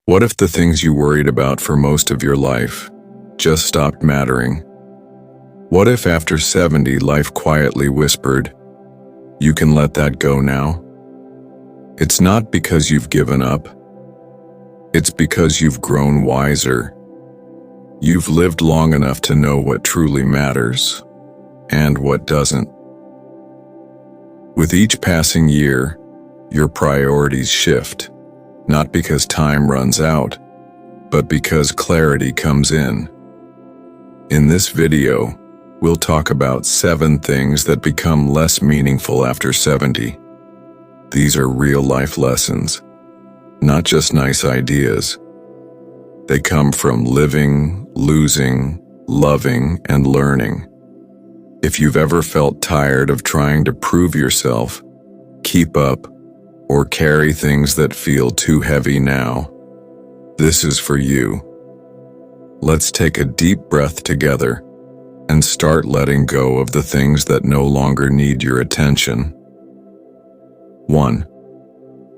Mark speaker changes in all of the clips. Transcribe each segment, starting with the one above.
Speaker 1: What if the things you worried about for most of your life just stopped mattering? What if after 70 life quietly whispered, "You can let that go now"? It's not because you've given up. It's because you've grown wiser. You've lived long enough to know what truly matters and what doesn't. With each passing year, your priorities shift, not because time runs out, but because clarity comes in. In this video, we'll talk about 7 things that become less meaningful after 70. These are real-life lessons, not just nice ideas. They come from living, losing, loving, and learning. If you've ever felt tired of trying to prove yourself, keep up, or carry things that feel too heavy now, this is for you. Let's take a deep breath together and start letting go of the things that no longer need your attention. 1.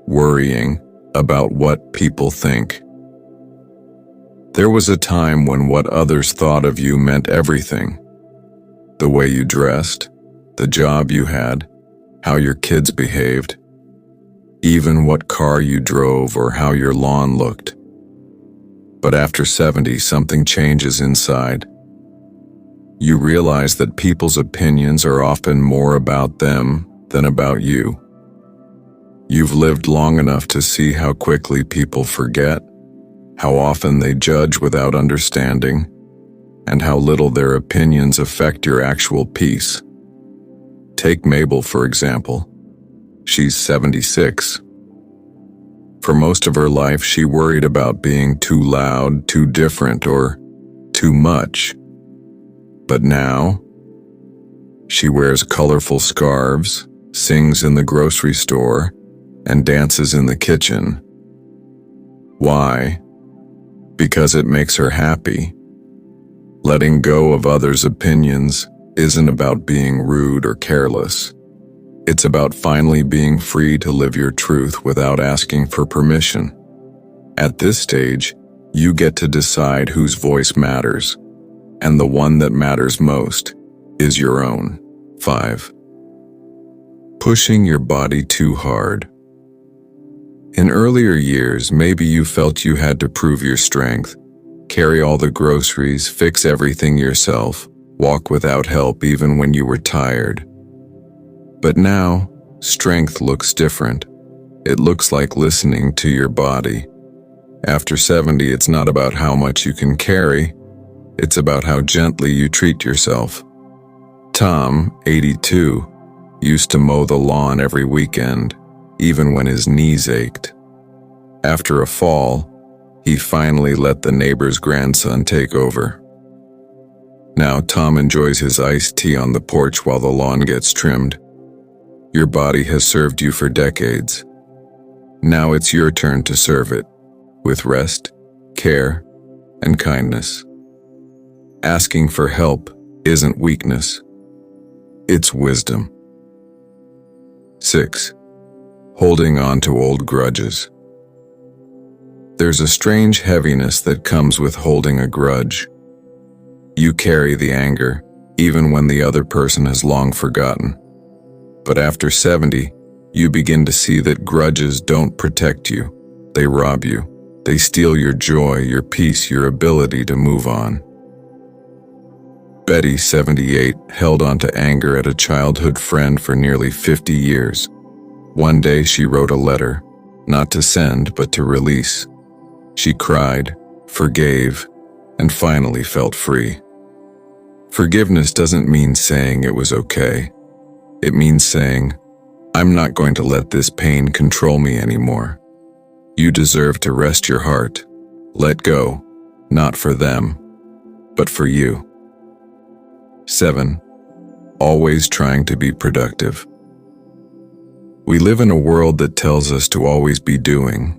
Speaker 1: Worrying about what people think. There was a time when what others thought of you meant everything. The way you dressed, the job you had, how your kids behaved, even what car you drove or how your lawn looked. But after 70, something changes inside. You realize that people's opinions are often more about them than about you. You've lived long enough to see how quickly people forget, how often they judge without understanding, and how little their opinions affect your actual peace. Take Mabel, for example. She's 76. For most of her life, she worried about being too loud, too different, or too much. But now, she wears colorful scarves, sings in the grocery store, and dances in the kitchen. Why? Because it makes her happy. Letting go of others' opinions isn't about being rude or careless. It's about finally being free to live your truth without asking for permission. At this stage, you get to decide whose voice matters, and the one that matters most is your own. 5. Pushing your body too hard. In earlier years, maybe you felt you had to prove your strength, carry all the groceries, fix everything yourself, walk without help even when you were tired. But now, strength looks different. It looks like listening to your body. After 70, it's not about how much you can carry, it's about how gently you treat yourself. Tom, 82, used to mow the lawn every weekend, even when his knees ached. After a fall, he finally let the neighbor's grandson take over. Now Tom enjoys his iced tea on the porch while the lawn gets trimmed. Your body has served you for decades. Now it's your turn to serve it, with rest, care, and kindness. Asking for help isn't weakness. It's wisdom. 6. Holding on to old grudges. There's a strange heaviness that comes with holding a grudge. You carry the anger, even when the other person has long forgotten. But after 70, you begin to see that grudges don't protect you. They rob you. They steal your joy, your peace, your ability to move on. Betty, 78, held on to anger at a childhood friend for nearly 50 years. One day she wrote a letter, not to send, but to release. She cried, forgave, and finally felt free. Forgiveness doesn't mean saying it was okay. It means saying, I'm not going to let this pain control me anymore. You deserve to rest your heart. Let go, not for them, but for you. 7. Always trying to be productive. We live in a world that tells us to always be doing,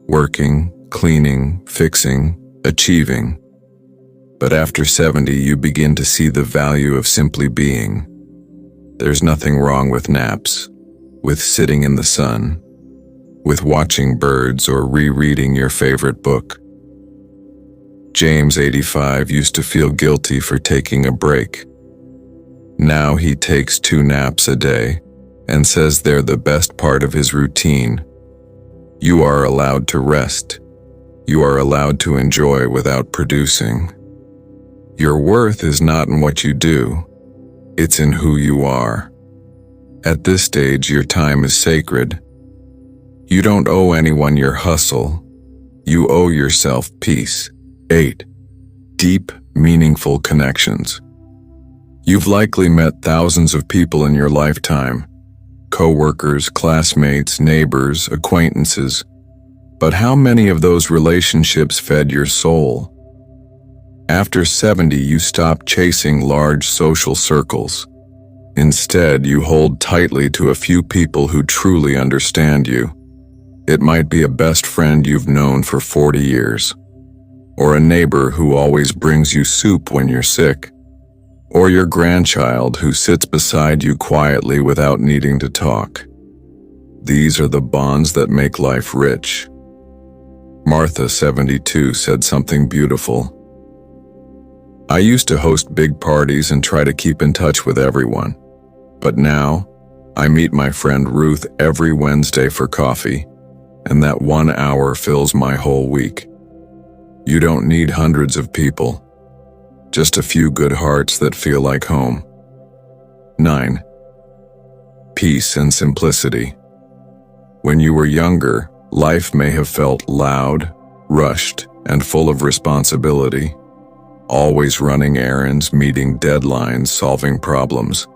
Speaker 1: working, cleaning, fixing, achieving. But after 70, you begin to see the value of simply being. There's nothing wrong with naps, with sitting in the sun, with watching birds or rereading your favorite book. James, 85, used to feel guilty for taking a break. Now he takes 2 naps a day and says they're the best part of his routine. You are allowed to rest. You are allowed to enjoy without producing. Your worth is not in what you do, it's in who you are. At this stage, your time is sacred. You don't owe anyone your hustle. You owe yourself peace. 8. Deep, meaningful connections. You've likely met thousands of people in your lifetime, co-workers, classmates, neighbors, acquaintances. But how many of those relationships fed your soul? After 70, you stop chasing large social circles. Instead, you hold tightly to a few people who truly understand you. It might be a best friend you've known for 40 years, or a neighbor who always brings you soup when you're sick, or your grandchild who sits beside you quietly without needing to talk. These are the bonds that make life rich. Martha, 72, said something beautiful. I used to host big parties and try to keep in touch with everyone. But now, I meet my friend Ruth every Wednesday for coffee, and that 1 hour fills my whole week. You don't need hundreds of people, just a few good hearts that feel like home. 9. Peace and simplicity. When you were younger, life may have felt loud, rushed, and full of responsibility. Always running errands, meeting deadlines, solving problems.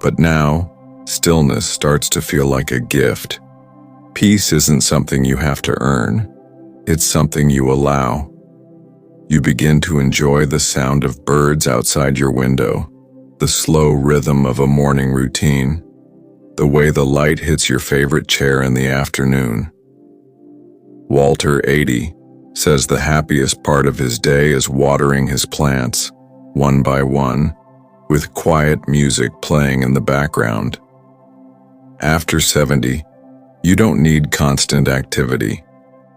Speaker 1: But now, stillness starts to feel like a gift. Peace isn't something you have to earn. It's something you allow. You begin to enjoy the sound of birds outside your window, the slow rhythm of a morning routine, the way the light hits your favorite chair in the afternoon. Walter, 80, says the happiest part of his day is watering his plants, one by one, with quiet music playing in the background. After 70, you don't need constant activity.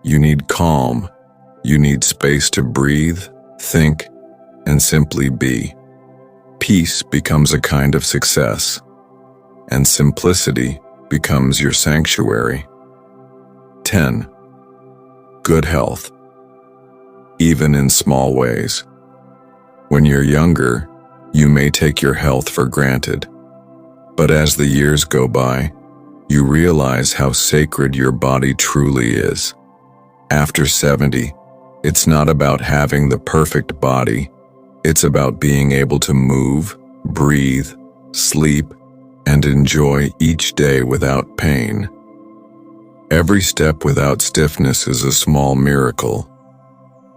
Speaker 1: You need calm. You need space to breathe, think, and simply be. Peace becomes a kind of success, and simplicity becomes your sanctuary. 10. Good health. Even in small ways. When you're younger, you may take your health for granted. But as the years go by, you realize how sacred your body truly is. After 70, it's not about having the perfect body. It's about being able to move, breathe, sleep, and enjoy each day without pain. Every step without stiffness is a small miracle.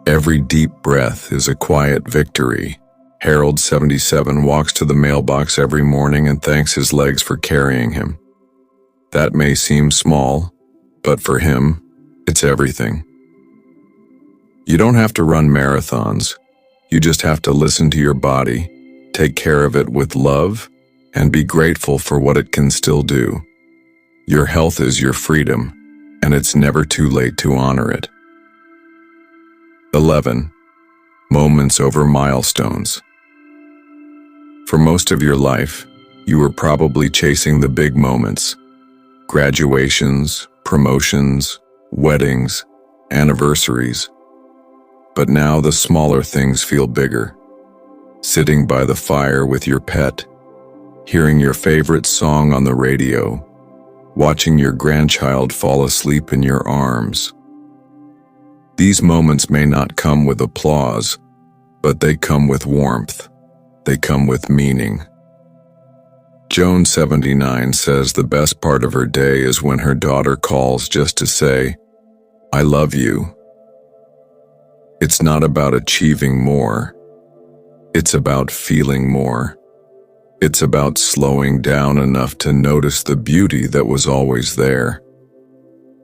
Speaker 1: Every deep breath is a quiet victory. Harold, 77, walks to the mailbox every morning and thanks his legs for carrying him. That may seem small, but for him, it's everything. You don't have to run marathons. You just have to listen to your body, take care of it with love, and be grateful for what it can still do. Your health is your freedom, and it's never too late to honor it. 11. Moments over milestones. For most of your life, you were probably chasing the big moments. Graduations, promotions, weddings, anniversaries. But now the smaller things feel bigger. Sitting by the fire with your pet, hearing your favorite song on the radio, watching your grandchild fall asleep in your arms. These moments may not come with applause, but they come with warmth. They come with meaning. Joan, 79, says the best part of her day is when her daughter calls just to say, "I love you." It's not about achieving more. It's about feeling more. It's about slowing down enough to notice the beauty that was always there.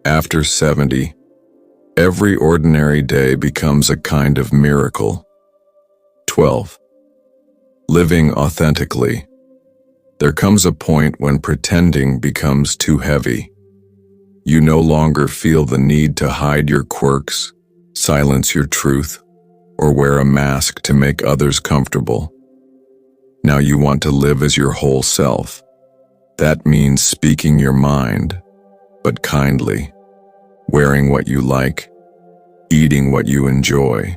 Speaker 1: After 70, every ordinary day becomes a kind of miracle. 12. Living authentically. There comes a point when pretending becomes too heavy. You no longer feel the need to hide your quirks, silence your truth, or wear a mask to make others comfortable. Now you want to live as your whole self. That means speaking your mind, but kindly, wearing what you like, eating what you enjoy,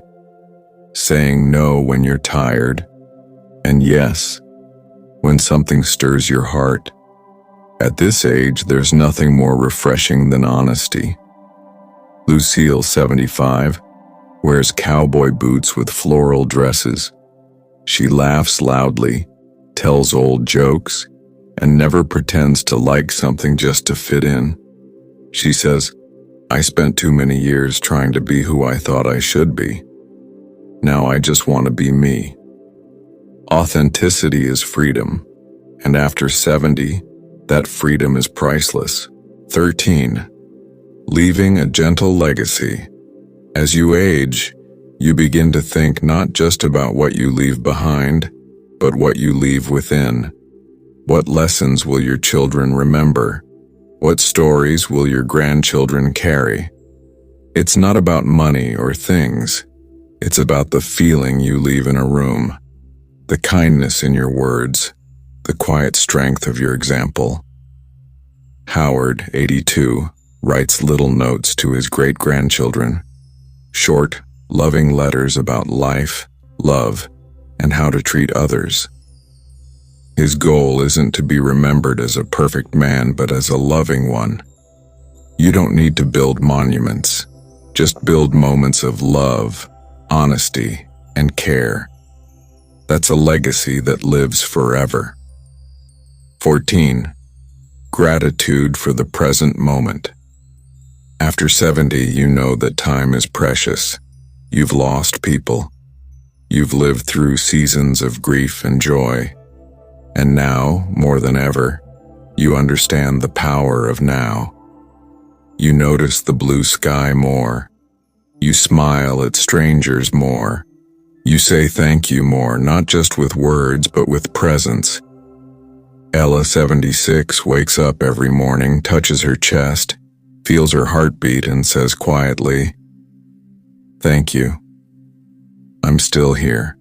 Speaker 1: saying no when you're tired, and yes, when something stirs your heart. At this age, there's nothing more refreshing than honesty. Lucille, 75, wears cowboy boots with floral dresses. She laughs loudly, tells old jokes, and never pretends to like something just to fit in. She says, "I spent too many years trying to be who I thought I should be. Now I just want to be me." Authenticity is freedom, and after 70, that freedom is priceless. 13. Leaving a gentle legacy. As you age, you begin to think not just about what you leave behind, but what you leave within. What lessons will your children remember? What stories will your grandchildren carry? It's not about money or things. It's about the feeling you leave in a room, the kindness in your words, the quiet strength of your example. Howard, 82, writes little notes to his great-grandchildren, short, loving letters about life, love, and how to treat others. His goal isn't to be remembered as a perfect man, but as a loving one. You don't need to build monuments. Just build moments of love, honesty, and care. That's a legacy that lives forever. 14. Gratitude for the present moment. After 70, you know that time is precious. You've lost people. You've lived through seasons of grief and joy. And now, more than ever, you understand the power of now. You notice the blue sky more. You smile at strangers more. You say thank you more, not just with words, but with presence. Ella, 76, wakes up every morning, touches her chest, feels her heartbeat, and says quietly, "Thank you. I'm still here."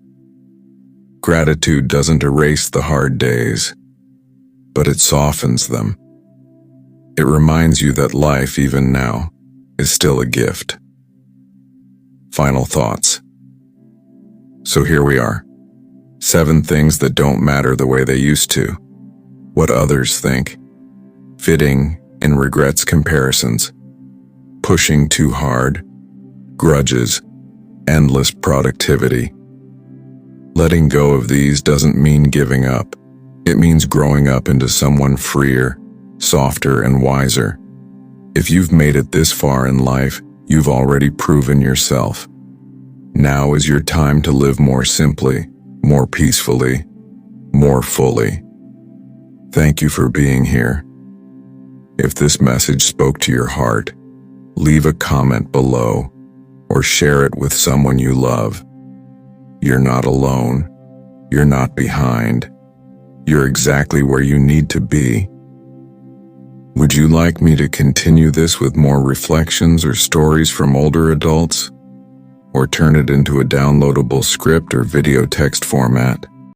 Speaker 1: Gratitude doesn't erase the hard days, but it softens them. It reminds you that life, even now, is still a gift. Final thoughts. So here we are. 7 things that don't matter the way they used to. What others think. Fitting in regrets comparisons. Pushing too hard. Grudges. Endless productivity. Letting go of these doesn't mean giving up. It means growing up into someone freer, softer, and wiser. If you've made it this far in life, you've already proven yourself. Now is your time to live more simply, more peacefully, more fully. Thank you for being here. If this message spoke to your heart, leave a comment below or share it with someone you love. You're not alone. You're not behind. You're exactly where you need to be. Would you like me to continue this with more reflections or stories from older adults? Or turn it into a downloadable script or video text format?